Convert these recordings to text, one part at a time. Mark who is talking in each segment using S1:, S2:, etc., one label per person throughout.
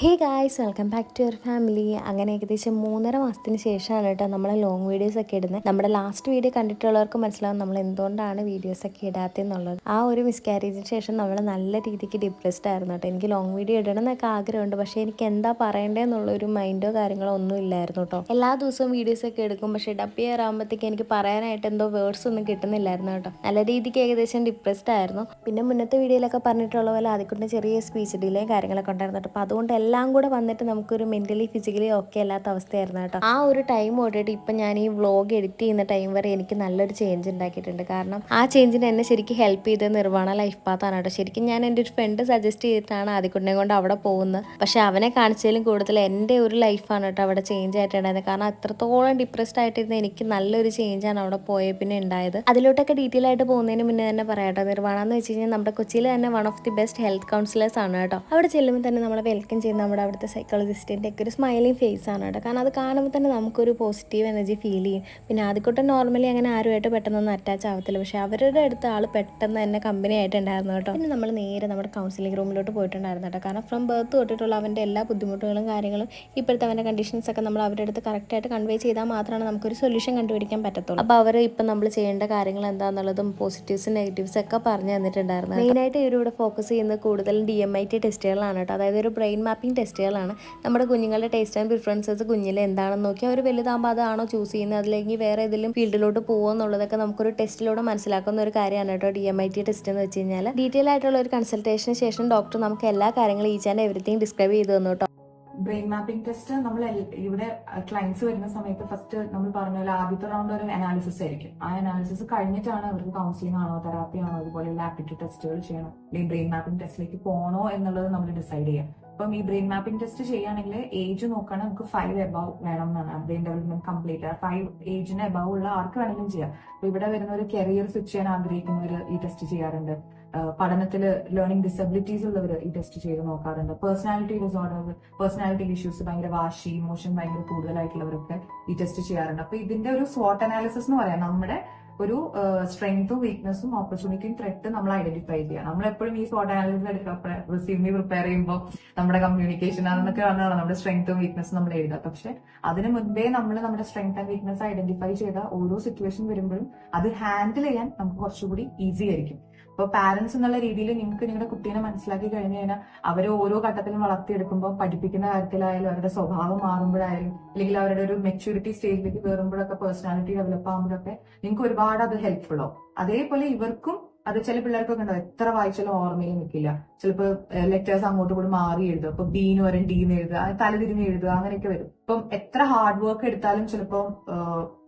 S1: Hey guys, welcome back to your family. അങ്ങനെ ഏകദേശം 3.5 മാസത്തിന് ശേഷമാണ് കേട്ടോ നമ്മൾ ലോങ് വീഡിയോസ് ഒക്കെ ഇടുന്നത്. നമ്മുടെ ലാസ്റ്റ് വീഡിയോ കണ്ടിട്ടുള്ളവർക്ക് മനസ്സിലാവും നമ്മൾ എന്തുകൊണ്ടാണ് വീഡിയോസ് ഒക്കെ ഇടാത്തതെന്നുള്ളത്. ആ ഒരു മിസ്കാരേജിന് ശേഷം നമ്മൾ നല്ല രീതിക്ക് ഡിപ്രസ്ഡ് ആയിരുന്നു കേട്ടോ. എനിക്ക് ലോങ് വീഡിയോ ഇടണം എന്നൊക്കെ ആഗ്രഹമുണ്ട്, പക്ഷേ എനിക്ക് എന്താ പറയേണ്ടതെന്നുള്ളൊരു മൈൻഡോ കാര്യങ്ങളോ ഒന്നും ഇല്ലായിരുന്നു കേട്ടോ. എല്ലാ ദിവസവും വീഡിയോസ് ഒക്കെ എടുക്കും, പക്ഷേ ഡബ് ചെയ്യാറാകുമ്പോഴത്തേക്ക് എനിക്ക് പറയാനായിട്ട് എന്തോ വേർഡ്സ് ഒന്നും കിട്ടുന്നില്ലായിരുന്നു കേട്ടോ. നല്ല രീതിക്ക് ഏകദേശം ഡിപ്രസ്ഡ് ആയിരുന്നു. പിന്നെ മുന്നത്തെ വീഡിയോയിലൊക്കെ പറഞ്ഞിട്ടുള്ള പോലെ അതിക്കൊണ്ട് ചെറിയ സ്പീച്ച് ഡിലേ കാര്യങ്ങളൊക്കെ ഉണ്ടായിരുന്നു കേട്ടോ. അപ്പോൾ അതുകൊണ്ട് എല്ലാം കൂടെ വന്നിട്ട് നമുക്കൊരു മെന്റലി ഫിസിക്കലി ഒക്കെ അല്ലാത്ത അവസ്ഥയായിരുന്നു കേട്ടോ. ആ ഒരു ടൈം തൊട്ടിട്ട് ഇപ്പം ഞാൻ ഈ വ്ളോഗ് എഡിറ്റ് ചെയ്യുന്ന ടൈം വരെ എനിക്ക് നല്ലൊരു ചേഞ്ച് ഉണ്ടാക്കിയിട്ടുണ്ട്. കാരണം ആ ചേഞ്ചിന് എന്നെ ശരിക്കും ഹെൽപ്പ് ചെയ്ത് നിർവ്വാണ ലൈഫ് പാത്താണ് കേട്ടോ. ശരിക്കും ഞാൻ എൻ്റെ ഒരു ഫ്രണ്ട് സജസ്റ്റ് ചെയ്തിട്ടാണ് ആദ്യക്കുട്ടിനെ കൊണ്ട് അവിടെ പോകുന്നത്. പക്ഷെ അവനെ കാണിച്ചതിലും കൂടുതൽ എൻ്റെ ഒരു ലൈഫാണ് കേട്ടോ അവിടെ ചേഞ്ച് ആയിട്ടുണ്ടായിരുന്നത്. കാരണം അത്രത്തോളം ഡിപ്രസ്ഡ് ആയിട്ടിരുന്ന എനിക്ക് നല്ലൊരു ചേഞ്ചാണ് അവിടെ പോയ പിന്നെ ഉണ്ടായത്. അതിലോട്ടൊക്കെ ഡീറ്റെയിൽ ആയിട്ട് പോകുന്നതിന് മുന്നേ തന്നെ പറയാം കേട്ടോ. നിർവ്വാണ എന്ന് വെച്ച് കഴിഞ്ഞാൽ നമ്മുടെ കൊച്ചിയിൽ തന്നെ one of the best health counsellors ആണ് കേട്ടോ. അവിടെ ചെല്ലുമ്പോൾ തന്നെ നമ്മളെ വെൽക്കം ചെയ്യുന്ന നമ്മുടെ അവിടുത്തെ സൈക്കോളജിസ്റ്റിൻ്റെ ഒക്കെ ഒരു സ്മൈലിംഗ് ഫേസ് ആണ് കേട്ടോ. കാരണം അത് കാണുമ്പോൾ തന്നെ നമുക്കൊരു പോസിറ്റീവ് എനർജി ഫീൽ ചെയ്യും. പിന്നെ ആദ്യക്കൂട്ടം നോർമലി അങ്ങനെ ആരുമായിട്ട് പെട്ടെന്നൊന്നും അറ്റാച്ച് ആവത്തില്ല, പക്ഷേ അവരുടെ അടുത്ത് ആൾ പെട്ടെന്ന് തന്നെ കമ്പനി ആയിട്ടുണ്ടായിരുന്നു കേട്ടോ. പിന്നെ നമ്മൾ നേരെ നമ്മുടെ കൗൺസിലിംഗ് റൂമിലോട്ട് പോയിട്ടുണ്ടായിരുന്നു കേട്ടോ. കാരണം ഫ്രം ബർത്ത് തൊട്ടിട്ടുള്ള അവൻ്റെ എല്ലാ ബുദ്ധിമുട്ടുകളും കാര്യങ്ങളും ഇപ്പോഴത്തെ അവൻ്റെ കണ്ടീഷൻസ് ഒക്കെ നമ്മൾ അവരുടെ അടുത്ത് കറക്റ്റായിട്ട് കൺവേ ചെയ്താൽ മാത്രമാണ് നമുക്കൊരു സൊല്യൂഷൻ കണ്ടുപിടിക്കാൻ പറ്റത്തുള്ളൂ. അപ്പോൾ അവർ ഇപ്പം നമ്മൾ ചെയ്യേണ്ട കാര്യങ്ങൾ എന്താണെന്നുള്ളതും പോസിറ്റീവ്സും നെഗറ്റീവ്സും ഒക്കെ പറഞ്ഞു തന്നിട്ടുണ്ടായിരുന്നു. മെയിനായിട്ട് ഇവരിവിടെ ഫോക്കസ് ചെയ്യുന്നത് കൂടുതലും DMIT ടെസ്റ്റുകളാണ് കേട്ടോ. അതായത് ഒരു ബ്രെയിൻ മാപ്പിംഗ് ടെസ്റ്റുകളാണ്. നമ്മുടെ കുഞ്ഞുങ്ങളുടെ ടേസ്റ്റ് ആൻഡ് പ്രിഫറൻസസ് കുഞ്ഞിൽ എന്താണെന്ന് നോക്കി അവർ വലുതാകുമ്പോൾ അതാണോ ചൂസ് ചെയ്യുന്നത്, അതിലേക്ക് വേറെ ഏതെങ്കിലും ഫീൽഡിലോട്ട് പോകുമോ എന്നുള്ളതൊക്കെ നമുക്കൊരു ടെസ്റ്റിലൂടെ മനസ്സിലാക്കുന്ന ഒരു കാര്യമാണ് കേട്ടോ DMIT ടെസ്റ്റ് എന്ന് വെച്ച് കഴിഞ്ഞാൽ. ഡീറ്റെയിൽ ആയിട്ടുള്ള ഒരു കൺസൾട്ടേഷന് ശേഷം ഡോക്ടർ നമുക്ക് എല്ലാ കാര്യങ്ങളും ഈച്ച് ആൻഡ് എവറിത്തിങ് ഡിസ്ക്രൈബ് ചെയ്തു തന്നു കേട്ടോ.
S2: ബ്രെയിൻ മാപ്പിംഗ് ടെസ്റ്റ് നമ്മൾ ഇവിടെ ക്ലയൻസ് വരുന്ന സമയത്ത് ഫസ്റ്റ് നമ്മൾ പറഞ്ഞ പോലെ ആദ്യത്തെ റൗണ്ട് ഒരു അനാലിസിസ് ആയിരിക്കും. ആ അനാലിസിസ് കഴിഞ്ഞിട്ടാണ് അവർക്ക് കൗൺസിലിംഗ് ആണോ തെറാപ്പി ആണോ അതുപോലെയുള്ള ആപ്റ്റിറ്റ്യൂഡ് ടെസ്റ്റുകൾ ചെയ്യണോ അല്ലെങ്കിൽ ബ്രെയിൻ മാപ്പിംഗ് ടെസ്റ്റിലേക്ക് പോകണോ എന്നുള്ളത് നമ്മൾ ഡിസൈഡ് ചെയ്യാം. അപ്പം ഈ ബ്രെയിൻ മാപ്പിംഗ് ടെസ്റ്റ് ചെയ്യുകയാണെങ്കിൽ ഏജ് നോക്കുകയാണെങ്കിൽ നമുക്ക് 5 എബവ് വേണം എന്നാണ്. ബ്രെയിൻ ഡെവലപ്മെന്റ് കംപ്ലീറ്റ് 5 ഏജിന് എബവ് ഉള്ള ആർക്ക് വേണമെങ്കിലും ചെയ്യാം. അപ്പൊ ഇവിടെ വരുന്ന ഒരു കരിയർ സ്വിച്ച് ചെയ്യാൻ ആഗ്രഹിക്കുന്നവർ ഈ ടെസ്റ്റ് ചെയ്യാറുണ്ട്. പഠനത്തിൽ ലേണിംഗ് ഡിസബിലിറ്റീസ് ഉള്ളവർ ഈ ടെസ്റ്റ് ചെയ്ത് നോക്കാറുണ്ട്. പേഴ്സണാലിറ്റി ഡിസോർഡർ, പേഴ്സണാലിറ്റി ഇഷ്യൂസ്, ഭയങ്കര വാശി, ഇമോഷൻ ഭയങ്കര കൂടുതലായിട്ടുള്ളവരൊക്കെ ഈ ടെസ്റ്റ് ചെയ്യാറുണ്ട്. അപ്പൊ ഇതിന്റെ ഒരു SWOT അനാലിസിസ് എന്ന് പറയാം. നമ്മുടെ ഒരു സ്ട്രെങ്ത്തും വീക്ക്നെസ്സും ഓപ്പർച്യൂണിറ്റിയും ത്രെറ്റ് നമ്മൾ ഐഡന്റിഫൈ ചെയ്യുക. നമ്മൾ എപ്പോഴും ഈ SWOT അനാലിസിസ് എടുക്കുക റിസ്യൂമി പ്രിപ്പയർ ചെയ്യുമ്പോൾ നമ്മുടെ കമ്മ്യൂണിക്കേഷൻ അതൊക്കെ വന്നതാണ് നമ്മുടെ സ്ട്രെങ്ത്തും വീക്ക്നെസ്സും നമ്മൾ എഴുതുക. പക്ഷെ അതിന് മുൻപേ നമ്മൾ നമ്മുടെ സ്ട്രെങ്ത് ആൻഡ് വീക്ക്നെസ് ഐഡന്റിഫൈ ചെയ്ത ഓരോ സിറ്റുവേഷൻ വരുമ്പോഴും അത് ഹാൻഡിൽ ചെയ്യാൻ നമുക്ക് കുറച്ചുകൂടി ഈസി ആയിരിക്കും. ഇപ്പൊ പാരന്റ്സ് എന്നുള്ള രീതിയിൽ നിങ്ങൾക്ക് നിങ്ങളുടെ കുട്ടീനെ മനസ്സിലാക്കി കഴിഞ്ഞു കഴിഞ്ഞാൽ അവരെ ഓരോ ഘട്ടത്തിലും വളർത്തിയെടുക്കുമ്പോൾ പഠിപ്പിക്കുന്ന കാര്യത്തിലായാലും അവരുടെ സ്വഭാവം മാറുമ്പോഴായാലും അല്ലെങ്കിൽ അവരുടെ ഒരു മെച്യൂരിറ്റി സ്റ്റേജിലേക്ക് കയറുമ്പോഴൊക്കെ പേഴ്സണാലിറ്റി ഡെവലപ്പ് ആകുമ്പോഴൊക്കെ നിങ്ങൾക്ക് ഒരുപാട് അത് ഹെൽപ്ഫുൾ ആവും. അതേപോലെ ഇവർക്കും അത് ചില പിള്ളേർക്കൊക്കെ ഉണ്ടാവും എത്ര വായിച്ചാലും ഓർമ്മയിൽ നിൽക്കില്ല. ചിലപ്പോൾ ലെറ്റേഴ്സ് അങ്ങോട്ടും കൂടി മാറി എഴുതുക. ഇപ്പൊ ബീന്ന് വരും ഡീന്ന് എഴുതുക, തലതിരിഞ്ഞ് എഴുതുക, അങ്ങനെയൊക്കെ വരും. ഇപ്പം എത്ര ഹാർഡ് വർക്ക് എടുത്താലും ചിലപ്പോൾ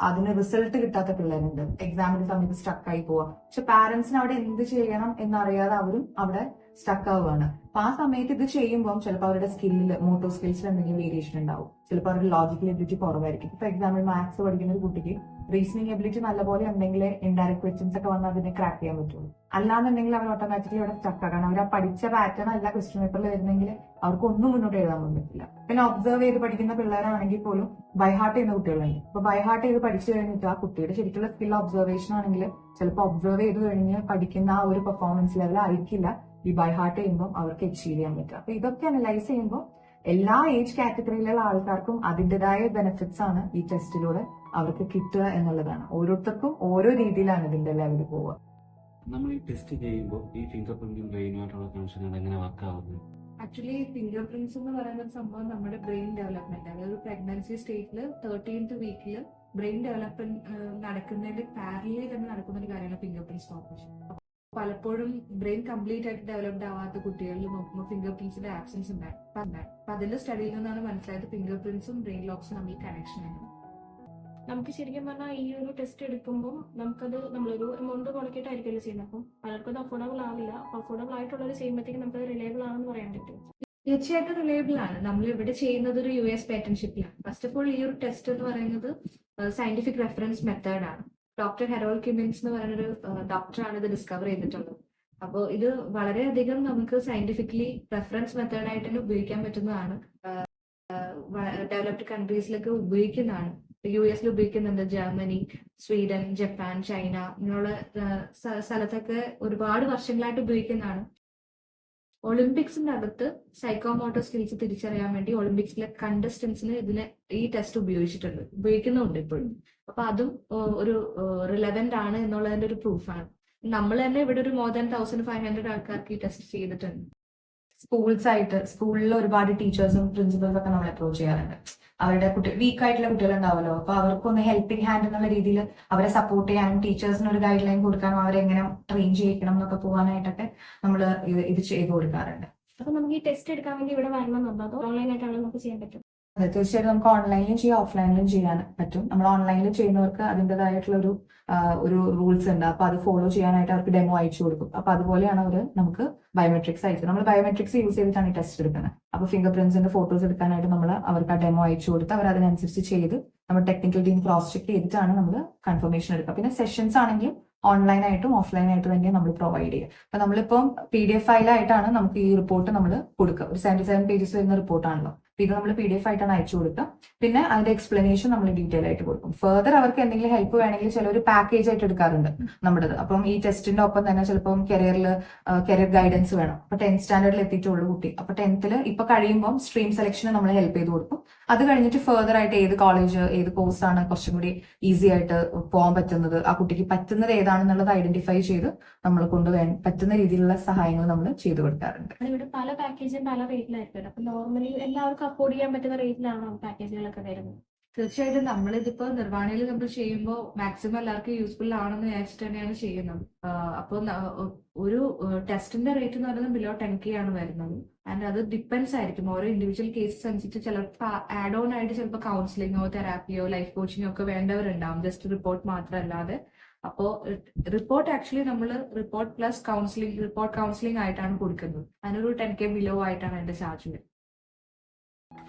S2: അതിന് റിസൾട്ട് കിട്ടാത്ത പിള്ളേരുണ്ട്. എക്സാമിന്റെ സമയത്ത് സ്റ്റക്ക് ആയി പോവാ. പക്ഷെ പാരന്റ്സിന് അവിടെ എന്ത് ചെയ്യണം എന്നറിയാതെ അവരും അവിടെ സ്റ്റക്ക് ആവുകയാണ്. അപ്പൊ ആ സമയത്ത് ഇത് ചെയ്യുമ്പോൾ ചിലപ്പോൾ അവരുടെ സ്കില്ലിൽ മോട്ടോർ സ്കിൽസിൽ എന്തെങ്കിലും വേരിയേഷൻ ഉണ്ടാവും. ചിലപ്പോൾ അവരുടെ ലോജിക്കൽ എബിലിറ്റി കുറവായിരിക്കും. ഫോർ എക്സാമ്പിൾ മാത്സ് പഠിക്കുന്ന ഒരു കുട്ടിക്ക് റീസണിങ് എബിലിറ്റി നല്ലപോലെ ഉണ്ടെങ്കിൽ ഇൻഡയറക്ട് ക്വസ്റ്റ്യൻസ് ഒക്കെ വന്നാൽ അതിനെ ക്രാക്ക് ചെയ്യാൻ പറ്റുള്ളൂ. അല്ലാന്നുണ്ടെങ്കിൽ അവർ ഓട്ടോമാറ്റിക്കലി അവിടെ സ്റ്റക്ക് ആക്കണം. അവർ ആ പഠിച്ച പാറ്റേൺ അല്ല ക്വസ്റ്റ്യൻ പേപ്പറിൽ വരുന്നെങ്കിൽ അവർക്ക് ഒന്നും മുന്നോട്ട് എഴുതാൻ പറ്റില്ല. പിന്നെ ഒബ്സർവ് ചെയ്ത് പഠിക്കുന്ന പിള്ളേരാണെങ്കിൽ പോലും ബൈഹാർട്ട് ചെയ്യുന്ന കുട്ടികളുണ്ട്. അപ്പൊ ബൈഹാർട്ട് ചെയ്ത് പഠിച്ചു കഴിഞ്ഞിട്ട് ആ കുട്ടിയുടെ ശരിക്കുള്ള സ്കിൽ ഒബ്സർവേഷൻ ആണെങ്കിൽ ചിലപ്പോൾ ഒബ്സർവ് ചെയ്ത് കഴിഞ്ഞ് പഠിക്കുന്ന ആ ഒരു പെർഫോമൻസ് ലെവൽ ആയിരിക്കില്ല ഈ ബൈഹാർട്ട് ചെയ്യുമ്പോൾ അവർക്ക് അച്ചീവ് ചെയ്യാൻ പറ്റുക. അപ്പൊ ഇതൊക്കെ അനലൈസ് ചെയ്യുമ്പോൾ എല്ലാ ഏജ് കാറ്റഗറിയിലുള്ള ആൾക്കാർക്കും അതിൻ്റെതായ ബെനിഫിറ്റ്സ് ആണ് ഈ ടെസ്റ്റിലൂടെ അവർക്ക് കിട്ടുക എന്നുള്ളതാണ്. ഓരോരുത്തർക്കും ഓരോ രീതിയിലാണ് ഇതിന്റെ ലെവൽ പോവുക.
S3: നമ്മൾ ഈ ടെസ്റ്റ് ചെയ്യുമ്പോൾ ഈ ഫിംഗർ പ്രിന്റും ബ്രെയിനുമായിട്ടുള്ള കണക്ഷൻ എങ്ങനെ വർക്ക് ആവുന്നത്?
S4: ആക്ച്വലി ഫിംഗർ പ്രിന്റ്സ് എന്ന് പറയുന്ന ഒരു സംഭവം നമ്മുടെ ബ്രെയിൻ ഡെവലപ്മെന്റ്, അതായത് പ്രഗ്നൻസി സ്റ്റേറ്റിൽ 13th വീക്കിൽ ബ്രെയിൻ ഡെവലപ്മെന്റ് നടക്കുന്നതിന്റെ പാരലൽ തന്നെ നടക്കുന്ന ഒരു കാര്യമാണ് ഫിംഗർ പ്രിന്റ്സ് ഫോർമേഷൻ. പലപ്പോഴും ബ്രെയിൻ കംപ്ലീറ്റ് ആയിട്ട് ഡെവലപ്ഡ് ആവാത്ത കുട്ടികളിൽ നോക്കുമ്പോൾ ഫിംഗർ പ്രിന്റ്സിന്റെ ആബ്സെൻസ് ഉണ്ടായി. അപ്പൊ അതിന്റെ സ്റ്റഡിയിൽ നിന്നാണ് മനസ്സിലായത് ഫിംഗർ പ്രിന്റ്സും ബ്രെയിൻ ലോക്സും തമ്മിൽ കണക്ഷൻ ആണ്. നമുക്ക് ശരിക്കും പറഞ്ഞാൽ ഈ ഒരു ടെസ്റ്റ് എടുക്കുമ്പോൾ നമുക്കത് നമ്മളൊരു എമൗണ്ട് മുടക്കിയിട്ടായിരിക്കുമല്ലോ ചെയ്യുന്നത്. അപ്പം പലർക്കും അത് അഫോർഡബിൾ ആവില്ല. അപ്പൊ അഫോർഡബിൾ ആയിട്ടുള്ളത് ചെയ്യുമ്പോഴത്തേക്കും നമുക്ക് റിലയബിൾ ആണെന്ന് പറയാൻ പറ്റും. തീർച്ചയായിട്ടും റിലയബിൾ ആണ്. നമ്മൾ ഇവിടെ ചെയ്യുന്നത് ഒരു US പേറ്റന്റ്ഷിപ്പിലാണ്. ഫസ്റ്റ് ഓഫ് ഓൾ ഈ ഒരു ടെസ്റ്റ് എന്ന് പറയുന്നത് സയന്റിഫിക് റെഫറൻസ് മെത്തേഡ് ആണ്. ഡോക്ടർ ഹെറോൾഡ് കിമിൻസ് എന്ന് പറയുന്നൊരു ഡോക്ടറാണ് ഇത് ഡിസ്കവർ ചെയ്തിട്ടുള്ളത്. അപ്പോൾ ഇത് വളരെയധികം നമുക്ക് സയന്റിഫിക്കലി റെഫറൻസ് മെത്തേഡായിട്ട് തന്നെ ഉപയോഗിക്കാൻ പറ്റുന്നതാണ്. ഡെവലപ്ഡ് കൺട്രീസിലൊക്കെ ഉപയോഗിക്കുന്നതാണ്. US ഉപയോഗിക്കുന്നുണ്ട്, ജർമ്മനി, സ്വീഡൻ, ജപ്പാൻ, ചൈന ഇങ്ങനെയുള്ള സ്ഥലത്തൊക്കെ ഒരുപാട് വർഷങ്ങളായിട്ട് ഉപയോഗിക്കുന്നതാണ്. ഒളിമ്പിക്സിന്റെ അകത്ത് സൈക്കോമോട്ടർ സ്കിൽസ് തിരിച്ചറിയാൻ വേണ്ടി ഒളിമ്പിക്സിലെ കണ്ടസ്റ്റൻസിന് ഈ ടെസ്റ്റ് ഉപയോഗിക്കുന്നുണ്ട് ഇപ്പോഴും. അപ്പൊ അതും ഒരു റിലവന്റ് ആണ് എന്നുള്ളതിന്റെ ഒരു പ്രൂഫാണ്. നമ്മൾ തന്നെ ഇവിടെ ഒരു മോർ ദാൻ 1500 ആൾക്കാർക്ക് ഈ ടെസ്റ്റ് ചെയ്തിട്ടുണ്ട്.
S2: സ്കൂളിൽ ഒരുപാട് ടീച്ചേഴ്സും പ്രിൻസിപ്പൽസും ഒക്കെ നമ്മൾ അപ്രോച്ച് ചെയ്യാറുണ്ട്. അവരുടെ വീക്ക് ആയിട്ടുള്ള കുട്ടികളുണ്ടാവുമല്ലോ, അപ്പൊ അവർക്കൊന്ന് ഹെൽപ്പിംഗ് ഹാൻഡ് എന്നുള്ള രീതിയിൽ അവരെ സപ്പോർട്ട് ചെയ്യാനും ടീച്ചേഴ്സിന് ഒരു ഗൈഡ് ലൈൻ കൊടുക്കാനും അവരെ എങ്ങനെ ട്രെയിൻ ചെയ്യിക്കണം എന്നൊക്കെ പോകാനായിട്ടൊക്കെ നമ്മൾ ഇത് ചെയ്തു കൊടുക്കാറുണ്ട്.
S5: അപ്പൊ നമുക്ക് ഈ ടെസ്റ്റ് എടുക്കാൻ വേണ്ടി ഇവിടെ വരണമെന്നുണ്ടോ അതോ ഓൺലൈൻ ആയിട്ടാണ് നമുക്ക് ചെയ്യാൻ പറ്റും?
S2: അതെ, തീർച്ചയായിട്ടും നമുക്ക് ഓൺലൈനിലും ചെയ്യാം ഓഫ്ലൈനിലും ചെയ്യാൻ പറ്റും. നമ്മൾ ഓൺലൈനിൽ ചെയ്യുന്നവർക്ക് അതിൻ്റെതായിട്ടുള്ള ഒരു റൂൾസ് ഉണ്ട്. അപ്പൊ അത് ഫോളോ ചെയ്യാനായിട്ട് അവർക്ക് ഡെമോ അയച്ചു കൊടുക്കും. അപ്പൊ അതുപോലെയാണ് അവർ നമുക്ക് ബയോമെട്രിക്സ് അയച്ചത്. നമ്മൾ ബയോമെട്രിക്സ് യൂസ് ചെയ്തിട്ടാണ് ഈ ടെസ്റ്റ് എടുക്കുന്നത്. അപ്പൊ ഫിംഗർ പ്രിന്റ്സിന്റെ ഫോട്ടോസ് എടുക്കാനായിട്ട് നമ്മൾ അവർക്ക് ആ ഡെമോ അയച്ചു കൊടുത്ത് അവർ അതിനനുസരിച്ച് ചെയ്ത് നമ്മൾ ടെക്നിക്കൽ ടീം ക്രോസ് ചെക്ക് ചെയ്തിട്ടാണ് നമ്മൾ കൺഫർമേഷൻ എടുക്കുക. പിന്നെ സെഷൻസ് ആണെങ്കിൽ ഓൺലൈനായിട്ടും ഓഫ്ലൈനായിട്ടും തന്നെ നമ്മൾ പ്രൊവൈഡ് ചെയ്യുക. അപ്പൊ നമ്മളിപ്പം PDF ഫയലായിട്ടാണ് നമുക്ക് ഈ റിപ്പോർട്ട് നമ്മൾ കൊടുക്കുക. ഒരു 77 പേജസ് വരുന്ന റിപ്പോർട്ടാണല്ലോ. ഇത് നമ്മൾ PDF ആയിട്ടാണ് അയച്ചു കൊടുക്കുക. പിന്നെ അതിന്റെ എക്സ്പ്ലനേഷൻ നമ്മൾ ഡീറ്റെയിൽ ആയിട്ട് കൊടുക്കും. ഫർദർ അവർക്ക് എന്തെങ്കിലും ഹെൽപ്പ് വേണമെങ്കിൽ ചിലർ പാക്കേജ് ആയിട്ട് എടുക്കാറുണ്ട് നമ്മുടേത്. അപ്പം ഈ ടെസ്റ്റിന്റെ ഒപ്പം തന്നെ ചിലപ്പം കരിയർ ഗൈഡൻസ് വേണം. അപ്പൊ 10th സ്റ്റാൻഡേർഡിൽ എത്തിയിട്ടുള്ളൂ കുട്ടി. അപ്പൊ 10th ഇപ്പൊ കഴിയുമ്പോൾ സ്ട്രീം സെലക്ഷന് നമ്മൾ ഹെൽപ്പ് ചെയ്ത് കൊടുക്കും. അത് കഴിഞ്ഞിട്ട് ഫർദർ ആയിട്ട് ഏത് കോളേജ് ഏത് കോഴ്സാണ് കുറച്ചും കൂടി ഈസി ആയിട്ട് പോകാൻ പറ്റുന്നത്, ആ കുട്ടിക്ക് പറ്റുന്നത് ഏതാണെന്നുള്ളത് ഐഡന്റിഫൈ ചെയ്ത് നമ്മൾ പറ്റുന്ന രീതിയിലുള്ള സഹായങ്ങൾ നമ്മൾ ചെയ്തു കൊടുക്കാറുണ്ട്.
S5: ഇവിടെ പല പാക്കേജും പല റേറ്റിലായിരിക്കും. അപ്പൊ നോർമലി എല്ലാവർക്കും അഫോർഡ് ചെയ്യാൻ പറ്റുന്ന റേറ്റിലാണോ പാക്കേജുകളൊക്കെ വരുന്നത്?
S4: തീർച്ചയായിട്ടും നമ്മളിതിപ്പോ നിർവ്വാണയിൽ നമ്മൾ ചെയ്യുമ്പോൾ മാക്സിമം എല്ലാവർക്കും യൂസ്ഫുൾ ആണെന്ന് വിചാരിച്ചിട്ട് തന്നെയാണ് ചെയ്യുന്നത്. അപ്പോൾ ഒരു ടെസ്റ്റിന്റെ റേറ്റ് എന്ന് പറയുന്നത് ബിലോ 10K ആണ് വരുന്നത്. ആൻഡ് അത് ഡിപ്പെൻസ് ആയിരിക്കും ഓരോ ഇൻഡിവിജ്വൽ കേസസ് അനുസരിച്ച്. ചിലപ്പോൾ ആഡ് ഓൺ ആയിട്ട് ചിലപ്പോൾ കൗൺസിലിങ്ങോ തെറാപ്പിയോ ലൈഫ് കോച്ചിങ്ങോ ഒക്കെ വേണ്ടവരുണ്ടാവും, ജസ്റ്റ് റിപ്പോർട്ട് മാത്രമല്ലാതെ. അപ്പോൾ റിപ്പോർട്ട് ആക്ച്വലി നമ്മൾ റിപ്പോർട്ട് പ്ലസ് കൗൺസിലിംഗ് ആയിട്ടാണ് കൊടുക്കുന്നത്. അതിനൊരു 10K ബിലോ ആയിട്ടാണ് അതിന്റെ ചാർജ് വരുന്നത്.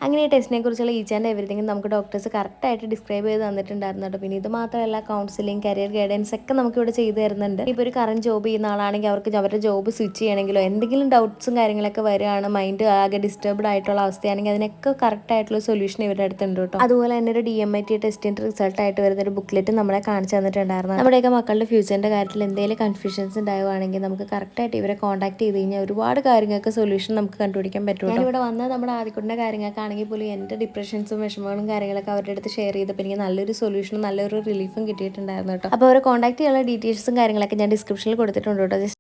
S1: അങ്ങനെ ഈ ടെസ്റ്റിനെ കുറിച്ചുള്ള ഈച്ച് ആൻഡ് എവറിത്തിങ് നമുക്ക് ഡോക്ടേഴ്സ് കറക്റ്റായിട്ട് ഡിസ്ക്രൈബ് ചെയ്ത് തന്നിട്ടുണ്ടായിരുന്നു കേട്ടോ. പിന്നെ ഇത് മാത്രമല്ല കൗൺസിലിംഗ് കരിയർ ഗൈഡൻസ് ഒക്കെ നമുക്കിവിടെ ചെയ്തു തരുന്നുണ്ട്. ഇപ്പോൾ ഒരു കറന്റ് ജോബ് ചെയ്യുന്ന ആളാണെങ്കിൽ അവർക്ക് അവരുടെ ജോബ് സ്വിച്ച് ചെയ്യണമെങ്കിലോ എന്തെങ്കിലും ഡൗട്ട്സും കാര്യങ്ങളൊക്കെ വരികയാണ്, മൈൻഡ് ആകെ ഡിസ്റ്റർബ്ഡ് ആയിട്ടുള്ള അവസ്ഥയാണെങ്കിൽ അതിനൊക്കെ കറക്റ്റ് ആയിട്ടുള്ള സൊല്യൂഷൻ ഇവരുടെ അടുത്തുണ്ട് കേട്ടോ. അതുപോലെ തന്നെ ഒരു DMIT ടെസ്റ്റിൻ്റെ റിസൾട്ട് ആയിട്ട് വരുന്ന ഒരു ബുക്ക്ലെറ്റ് നമ്മളെ കാണിച്ചു തന്നിട്ടുണ്ടായിരുന്നു. നമ്മുടെയൊക്കെ മക്കളുടെ ഫ്യൂച്ചറിൻ്റെ കാര്യത്തിൽ എന്തെങ്കിലും കൺഫ്യൂഷൻസ് ഉണ്ടാവുകയാണെങ്കിൽ നമുക്ക് കറക്റ്റായിട്ട് ഇവരെ കോൺടാക്ട് ചെയ്ത് കഴിഞ്ഞാൽ ഒരുപാട് കാര്യങ്ങൾക്ക് സൊല്യൂഷൻ നമുക്ക് കണ്ടുപിടിക്കാൻ പറ്റും. ഇവിടെ വന്ന് നമ്മുടെ ആദ്യക്കുട്ടിൻ്റെ കാര്യങ്ങൾക്കാണെങ്കിൽ പോലും എൻ്റെ ഡിപ്രഷൻസും വിഷമങ്ങളും കാര്യങ്ങളൊക്കെ അവരുടെ അടുത്ത് ഷെയർ ചെയ്തപ്പോൾ എനിക്ക് നല്ലൊരു സൊല്യൂഷനും നല്ലൊരു റിലീഫും കിട്ടിയിട്ടുണ്ടായിരുന്നു കേട്ടോ. അപ്പോൾ അവരെ കോൺടാക്ട് ചെയ്യാനുള്ള ഡീറ്റെയിൽസും കാര്യങ്ങളൊക്കെ ഞാൻ ഡിസ്ക്രിപ്ഷനിൽ കൊടുത്തിട്ടുണ്ട് കേട്ടോ.